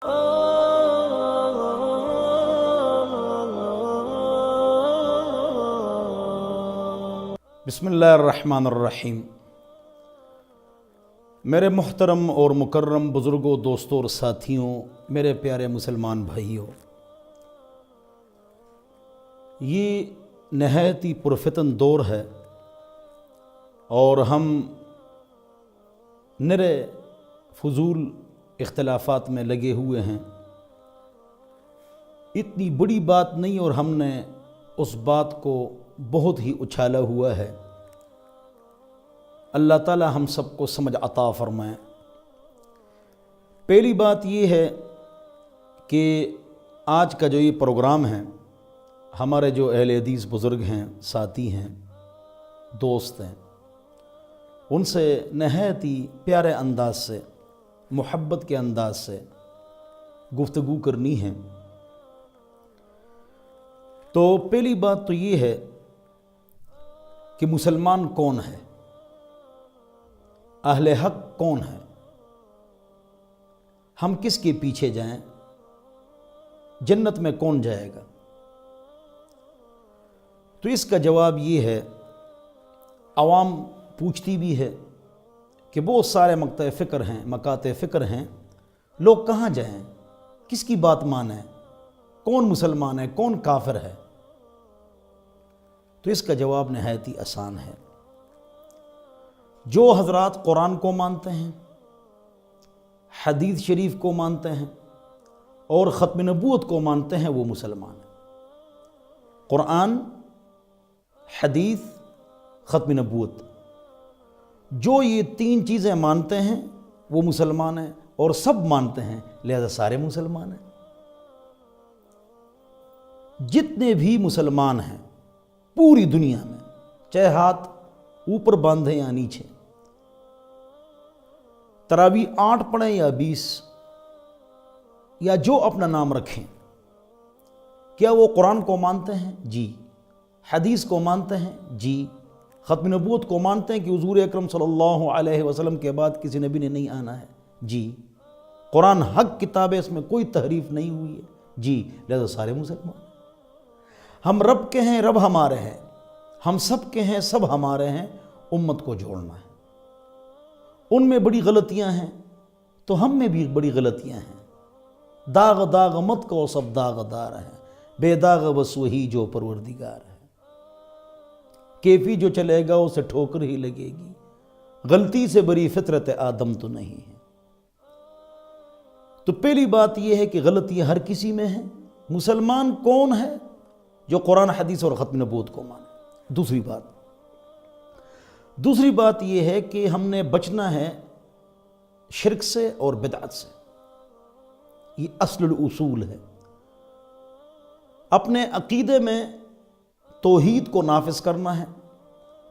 بسم اللہ الرحمن الرحیم۔ میرے محترم اور مکرم بزرگوں، دوستوں اور ساتھیوں، میرے پیارے مسلمان بھائیوں، یہ نہایت ہی پرفتن دور ہے اور ہم نرے فضول اختلافات میں لگے ہوئے ہیں۔ اتنی بڑی بات نہیں اور ہم نے اس بات کو بہت ہی اچھالا ہوا ہے۔ اللہ تعالی ہم سب کو سمجھ عطا فرمائے۔ پہلی بات یہ ہے کہ آج کا جو یہ پروگرام ہے، ہمارے جو اہل حدیث بزرگ ہیں، ساتھی ہیں، دوست ہیں، ان سے نہایت ہی پیارے انداز سے، محبت کے انداز سے گفتگو کرنی ہے۔ تو پہلی بات تو یہ ہے کہ مسلمان کون ہے، اہل حق کون ہے، ہم کس کے پیچھے جائیں، جنت میں کون جائے گا؟ تو اس کا جواب یہ ہے، عوام پوچھتی بھی ہے کہ بہت سارے مقاطع فکر ہیں، لوگ کہاں جائیں، کس کی بات مانیں، کون مسلمان ہے، کون کافر ہے؟ تو اس کا جواب نہایت ہی آسان ہے۔ جو حضرات قرآن کو مانتے ہیں، حدیث شریف کو مانتے ہیں اور ختم نبوت کو مانتے ہیں، وہ مسلمان ہیں۔ قرآن، حدیث، ختم نبوت، جو یہ تین چیزیں مانتے ہیں وہ مسلمان ہیں، اور سب مانتے ہیں، لہذا سارے مسلمان ہیں۔ جتنے بھی مسلمان ہیں پوری دنیا میں، چاہے ہاتھ اوپر باندھیں یا نیچے، تراویح 8 پڑھیں یا 20 یا جو اپنا نام رکھیں، کیا وہ قرآن کو مانتے ہیں؟ جی۔ حدیث کو مانتے ہیں؟ جی۔ ختم نبوت کو مانتے ہیں کہ حضور اکرم صلی اللہ علیہ وسلم کے بعد کسی نبی نے نہیں آنا ہے؟ جی۔ قرآن حق کتاب ہے، اس میں کوئی تحریف نہیں ہوئی ہے؟ جی۔ لہذا سارے مسلمان۔ ہم رب کے ہیں، رب ہمارے ہیں، ہم سب کے ہیں، سب ہمارے ہیں، امت کو جوڑنا ہے۔ ان میں بڑی غلطیاں ہیں تو ہم میں بھی بڑی غلطیاں ہیں۔ داغ داغ مت کو، سب داغ دار ہیں، بے داغ بس وہی جو پروردگار ہے۔ کیفی جو چلے گا اسے ٹھوکر ہی لگے گی، غلطی سے بری فطرت آدم تو نہیں ہے۔ تو پہلی بات یہ ہے کہ غلطیاں ہر کسی میں ہیں۔ مسلمان کون ہے؟ جو قرآن، حدیث اور ختم نبوت کو مانے۔ دوسری بات یہ ہے کہ ہم نے بچنا ہے شرک سے اور بدعت سے۔ یہ اصل الاصول ہے۔ اپنے عقیدے میں توحید کو نافذ کرنا ہے،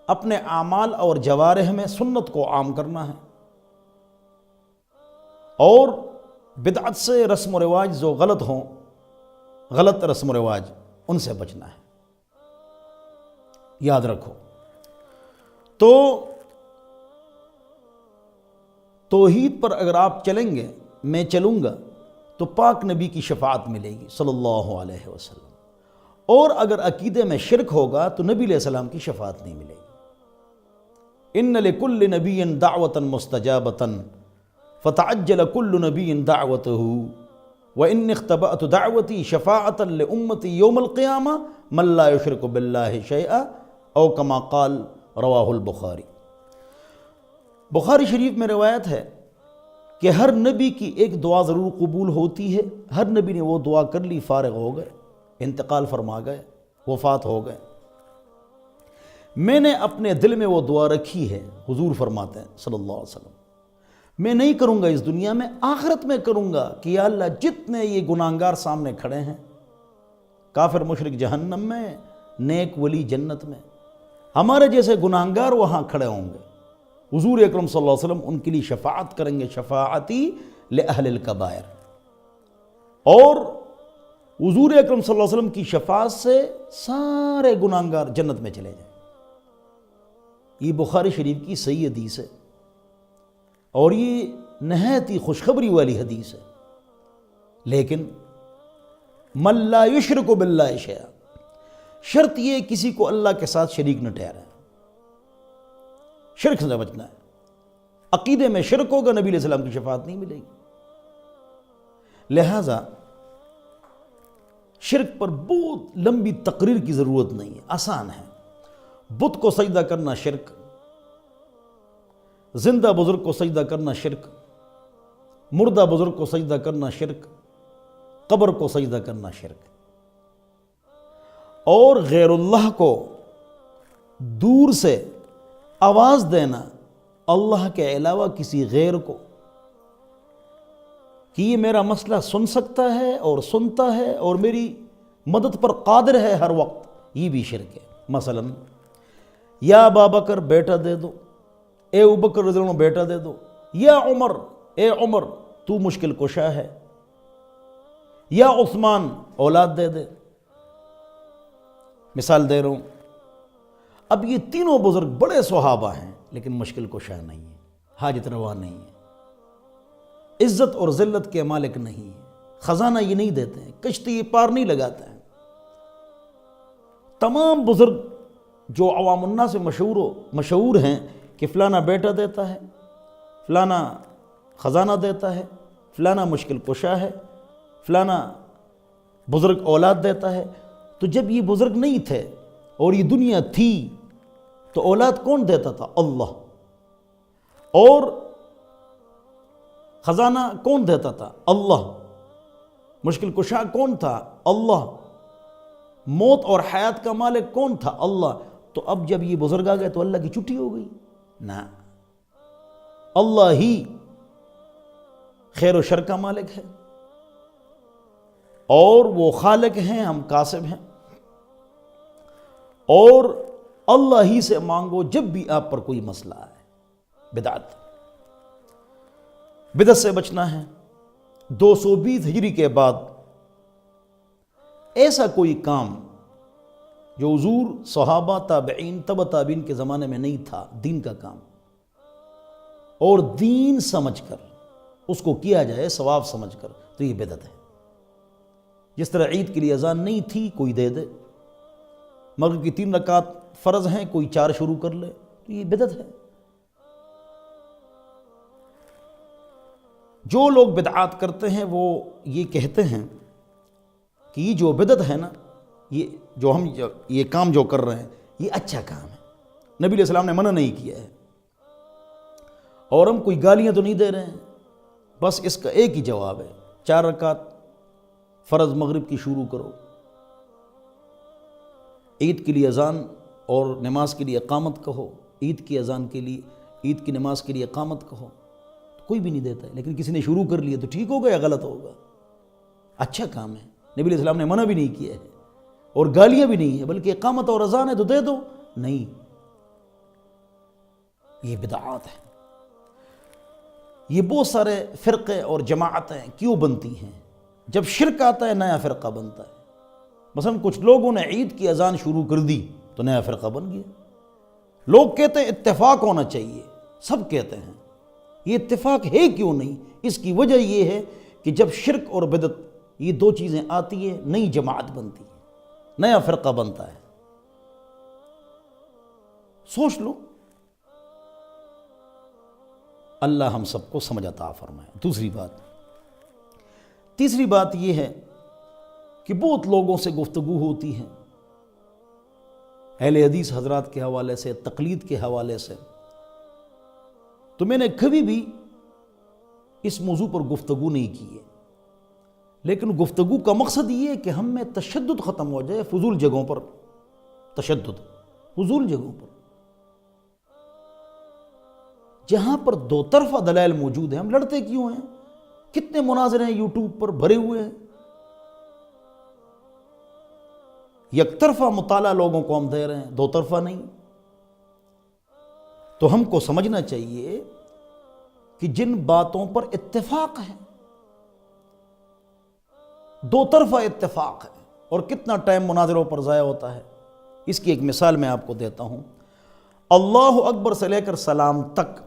اپنے اعمال اور جوارح میں سنت کو عام کرنا ہے، اور بدعت سے رسم و رواج جو غلط ہوں، غلط رسم و رواج، ان سے بچنا ہے۔ یاد رکھو، تو توحید پر اگر آپ چلیں گے، میں چلوں گا، تو پاک نبی کی شفاعت ملے گی صلی اللہ علیہ وسلم، اور اگر عقیدے میں شرک ہوگا تو نبی علیہ السلام کی شفاعت نہیں ملے گی۔ ان لکل نبی دعوۃ مستجابۃ فتعجل کل نبی دعوتہ وان اختبأت دعوتی شفاعۃ لامتی یوم القیامہ من لا یشرک باللہ شیئا او کما قال، رواہ البخاری۔ بخاری شریف میں روایت ہے کہ ہر نبی کی ایک دعا ضرور قبول ہوتی ہے۔ ہر نبی نے وہ دعا کر لی، فارغ ہو گئے، انتقال فرما گئے، وفات ہو گئے۔ میں نے اپنے دل میں وہ دعا رکھی ہے، حضور فرماتے ہیں صلی اللہ علیہ وسلم، میں نہیں کروں گا اس دنیا میں، آخرت میں کروں گا کہ یا اللہ جتنے یہ گناہگار سامنے کھڑے ہیں، کافر مشرک جہنم میں، نیک ولی جنت میں، ہمارے جیسے گناہگار وہاں کھڑے ہوں گے، حضور اکرم صلی اللہ علیہ وسلم ان کے لیے شفاعت کریں گے، شفاعتی لأہل الکبائر، اور حضور اکرم صلی اللہ علیہ وسلم کی شفاعت سے سارے گناہگار جنت میں چلے جائیں۔ یہ بخاری شریف کی صحیح حدیث ہے، اور یہ نہایت ہی خوشخبری والی حدیث ہے۔ لیکن من لا یشرک باللہ شیئا، شرط یہ کسی کو اللہ کے ساتھ شریک نہ ٹھہرائے، شرک سے بچنا ہے۔ عقیدے میں شرک ہوگا، نبی علیہ السلام کی شفاعت نہیں ملے گی۔ لہذا شرک پر بہت لمبی تقریر کی ضرورت نہیں ہے، آسان ہے۔ بت کو سجدہ کرنا شرک، زندہ بزرگ کو سجدہ کرنا شرک، مردہ بزرگ کو سجدہ کرنا شرک، قبر کو سجدہ کرنا شرک، اور غیر اللہ کو دور سے آواز دینا اللہ کے علاوہ کسی غیر کو کہ یہ میرا مسئلہ سن سکتا ہے اور سنتا ہے اور میری مدد پر قادر ہے ہر وقت، یہ بھی شرک ہے۔ مثلا یا ابا بکر بیٹا دے دو، اے ابو بکر رضی اللہ عنہ بیٹا دے دو، یا عمر اے عمر تو مشکل کشا ہے، یا عثمان اولاد دے دے، مثال دے رہا ہوں۔ اب یہ تینوں بزرگ بڑے صحابہ ہیں لیکن مشکل کشا نہیں ہیں، حاجت روا نہیں ہیں، عزت اور ذلت کے مالک نہیں ہیں، خزانہ یہ نہیں دیتے ہیں، کشتی یہ پار نہیں لگاتا ہے۔ تمام بزرگ جو عوام الناس سے مشہور ہیں کہ فلانا بیٹا دیتا ہے، فلانا خزانہ دیتا ہے، فلانا مشکل کشا ہے، فلانا بزرگ اولاد دیتا ہے، تو جب یہ بزرگ نہیں تھے اور یہ دنیا تھی تو اولاد کون دیتا تھا؟ اللہ۔ اور خزانہ کون دیتا تھا؟ اللہ۔ مشکل کشا کون تھا؟ اللہ۔ موت اور حیات کا مالک کون تھا؟ اللہ۔ تو اب جب یہ بزرگ آ گئے تو اللہ کی چھٹی ہو گئی؟ نہ، اللہ ہی خیر و شر کا مالک ہے، اور وہ خالق ہیں، ہم کاسب ہیں، اور اللہ ہی سے مانگو جب بھی آپ پر کوئی مسئلہ آئے۔ بدعت سے بچنا ہے۔ 220 ہجری کے بعد ایسا کوئی کام جو حضور، صحابہ، تابعین، تبع تابعین کے زمانے میں نہیں تھا، دین کا کام، اور دین سمجھ کر اس کو کیا جائے، ثواب سمجھ کر، تو یہ بدعت ہے۔ جس طرح عید کے لیے اذان نہیں تھی، کوئی دے دے، مغرب کی 3 رکعت فرض ہیں، کوئی 4 شروع کر لے، تو یہ بدعت ہے۔ جو لوگ بدعات کرتے ہیں وہ یہ کہتے ہیں کہ یہ جو بدعت ہے نا، یہ کام جو کر رہے ہیں یہ اچھا کام ہے، نبی علیہ السلام نے منع نہیں کیا ہے، اور ہم کوئی گالیاں تو نہیں دے رہے ہیں۔ بس اس کا ایک ہی جواب ہے، 4 رکعت فرض مغرب کی شروع کرو، عید کے لیے اذان اور نماز کے لیے اقامت کہو، عید کی اذان کے لیے، عید کی نماز کے لیے اقامت کہو، کوئی بھی نہیں دیتا ہے، لیکن کسی نے شروع کر لیا تو ٹھیک ہوگا یا غلط ہوگا؟ اچھا کام ہے، نبی علیہ السلام نے منع بھی نہیں کیا ہے، اور گالیاں بھی نہیں ہے، بلکہ اقامت اور اذان ہے تو دے دو۔ نہیں، یہ بدعات ہے۔ یہ بہت سارے فرقے اور جماعتیں کیوں بنتی ہیں؟ جب شرک آتا ہے نیا فرقہ بنتا ہے۔ مثلا کچھ لوگوں نے عید کی اذان شروع کر دی تو نیا فرقہ بن گیا۔ لوگ کہتے ہیں اتفاق ہونا چاہیے، سب کہتے ہیں، یہ اتفاق ہے کیوں نہیں؟ اس کی وجہ یہ ہے کہ جب شرک اور بدعت یہ 2 چیزیں آتی ہیں، نئی جماعت بنتی ہے، نیا فرقہ بنتا ہے۔ سوچ لو، اللہ ہم سب کو سمجھ عطا فرمائے۔ تیسری بات یہ ہے کہ بہت لوگوں سے گفتگو ہوتی ہے، اہل حدیث حضرات کے حوالے سے، تقلید کے حوالے سے، تو میں نے کبھی بھی اس موضوع پر گفتگو نہیں کی ہے، لیکن گفتگو کا مقصد یہ ہے کہ ہم میں تشدد ختم ہو جائے، فضول جگہوں پر تشدد، فضول جگہوں پر جہاں پر 2 طرفہ دلائل موجود ہیں، ہم لڑتے کیوں ہیں؟ کتنے مناظرے ہیں یوٹیوب پر بھرے ہوئے ہیں، یک طرفہ مطالعہ لوگوں کو ہم دے رہے ہیں، 2 طرفہ نہیں۔ تو ہم کو سمجھنا چاہیے کہ جن باتوں پر اتفاق ہے، 2 طرفہ اتفاق ہے، اور کتنا ٹائم مناظروں پر ضائع ہوتا ہے۔ اس کی ایک مثال میں آپ کو دیتا ہوں۔ اللہ اکبر سے لے کر سلام تک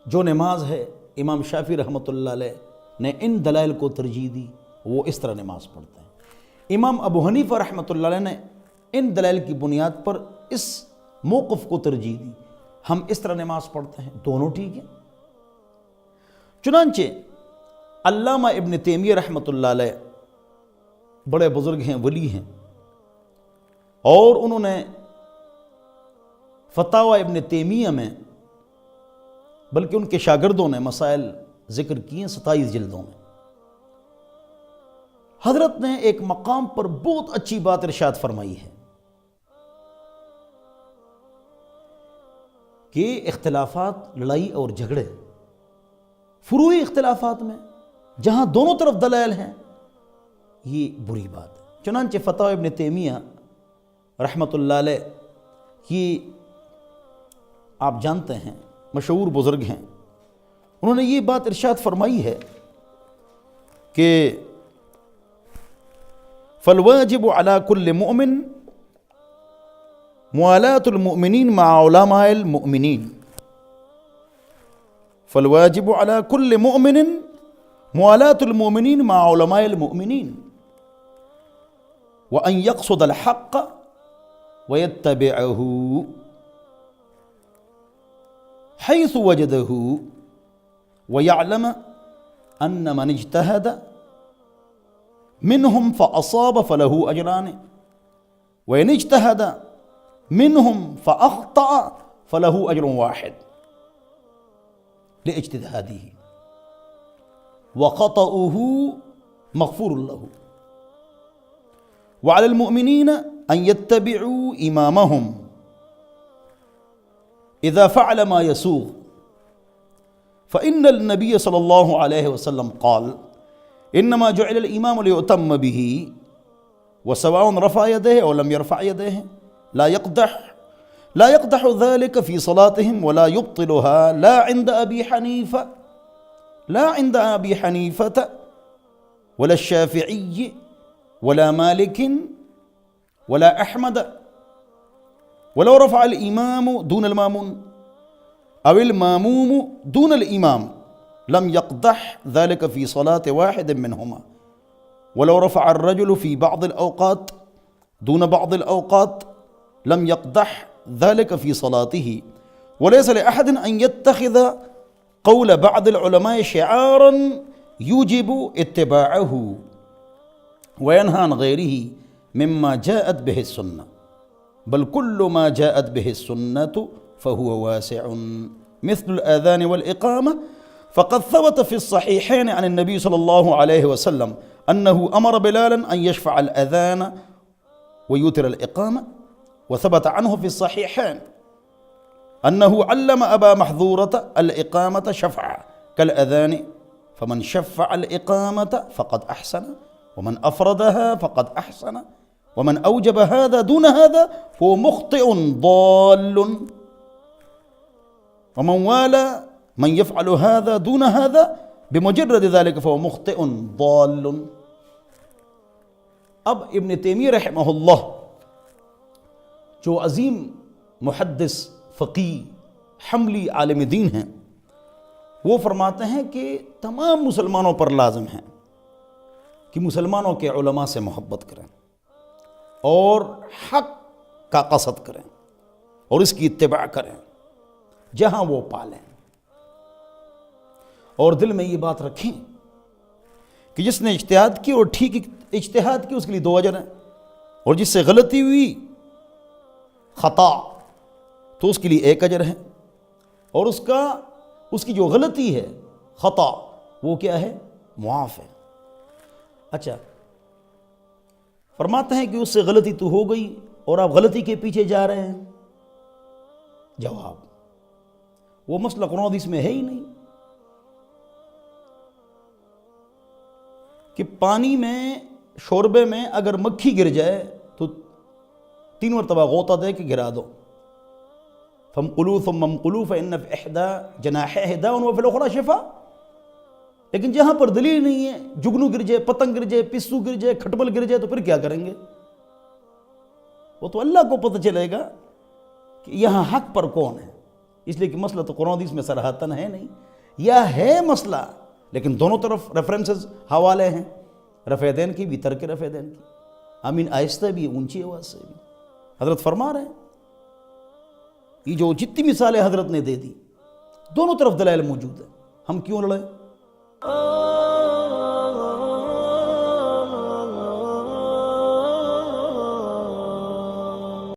جو نماز ہے، امام شافعی رحمۃ اللہ علیہ نے ان دلائل کو ترجیح دی، وہ اس طرح نماز پڑھتے ہیں۔ امام ابو حنیفہ رحمۃ اللہ علیہ نے ان دلائل کی بنیاد پر اس موقف کو ترجیح دی، ہم اس طرح نماز پڑھتے ہیں، دونوں ٹھیک ہیں۔ چنانچہ علامہ ابن تیمیہ رحمۃ اللہ علیہ بڑے بزرگ ہیں، ولی ہیں، اور انہوں نے فتاوی ابن تیمیہ میں، بلکہ ان کے شاگردوں نے مسائل ذکر کیے 27 جلدوں میں۔ حضرت نے ایک مقام پر بہت اچھی بات ارشاد فرمائی ہے کہ اختلافات، لڑائی اور جھگڑے فروعی اختلافات میں جہاں دونوں طرف دلائل ہیں، یہ بری بات ہے۔ چنانچہ فتاوی ابن تیمیہ رحمۃ اللہ علیہ، یہ آپ جانتے ہیں مشہور بزرگ ہیں، انہوں نے یہ بات ارشاد فرمائی ہے کہ فالواجب على كل مؤمن موالاة المؤمنين مع علماء المؤمنين، فالواجب على كل مؤمن موالاة المؤمنين مع علماء المؤمنين وأن يقصد الحق ويتبعه حيث وجده ويعلم أن من اجتهد منهم فأصاب فله أجران وإن اجتهد منهم فأخطأ فله أجر واحد لاجتهاده وخطأه مغفور له، وعلى المؤمنين أن يتبعوا إمامهم إذا فعل ما يسوغ، فإن النبي صلى الله عليه وسلم قال إنما جعل الإمام ليؤتم به وسواء رفع يديه أو لم يرفع يديه لا يقدح ذلك في صلاتهم ولا يبطلها لا عند أبي حنيفة ولا الشافعي ولا مالك ولا أحمد، ولو رفع الإمام دون المامون أو الماموم دون الإمام لم يقدح ذلك في صلاة واحد منهما، ولو رفع الرجل في بعض الأوقات دون بعض الأوقات لم يقدح ذلك في صلاته، وليس لأحد أن يتخذ قول بعض العلماء شعارا يوجب اتباعه وينهى عن غيره مما جاءت به السنة، بل كل ما جاءت به السنة فهو واسع مثل الآذان والإقامة، فقد ثبت في الصحيحين عن النبي صلى الله عليه وسلم أنه أمر بلالا أن يشفع الأذان ويوتر الإقامة، وثبت عنه في الصحيحين أنه علم أبا محذورة الإقامة شفعا كالأذان، فمن شفع الإقامة فقد أحسن، ومن أفردها فقد أحسن، ومن أوجب هذا دون هذا فهو مخطئ ضال، ومن والى من يفعل هذا دون هذا بمجرد ذلك فهو مخطئ ضال۔ اب ابن تیمیہ رحمہ اللہ جو عظیم محدث، فقی، حملی عالم دین ہیں، وہ فرماتے ہیں کہ تمام مسلمانوں پر لازم ہے کہ مسلمانوں کے علماء سے محبت کریں اور حق کا قصد کریں اور اس کی اتباع کریں جہاں وہ پالیں، اور دل میں یہ بات رکھیں کہ جس نے اجتہاد کی اور ٹھیک اجتہاد کی اس کے لیے 2 اجر ہیں، اور جس سے غلطی ہوئی، خطا، تو اس کے لیے 1 اجر ہے، اور اس کی جو غلطی ہے، خطا، وہ کیا ہے؟ معاف ہے۔ اچھا، فرماتے ہیں کہ اس سے غلطی تو ہو گئی اور آپ غلطی کے پیچھے جا رہے ہیں، جواب، وہ مسئلہ قرآن حدیث میں ہے ہی نہیں کہ پانی میں، شوربے میں اگر مکھی گر جائے تو 3 مرتبہ غوطہ دے کے گرا دو، فَامْقُلُوا ثُمَّ امْقُلُوا فَإِنَّ فِي إِحْدَى جَنَاحَيْهِ دَاءٌ وَفِي الْأُخْرَى شِفَاءٌ۔ لیکن جہاں پر دلیل نہیں ہے، جگنو گر جائے، پتنگ گر جائے، پسو گر جائے، کھٹمل گر جائے، تو پھر کیا کریں گے؟ وہ تو اللہ کو پتہ چلے گا کہ یہاں حق پر کون ہے، اس لیے کہ مسئلہ تو قرآن حدیث میں صراحتاً ہے نہیں۔ یا ہے مسئلہ، لیکن دونوں طرف ریفرنسز حوالے ہیں، رفع دین کی بھی، ترک رفع دین کی، آمین آہستہ بھی، اونچی آواز سے بھی۔ حضرت فرما رہے ہیں، یہ جو جتنی مثالیں حضرت نے دے دی، دونوں طرف دلائل موجود ہیں، ہم کیوں لڑیں؟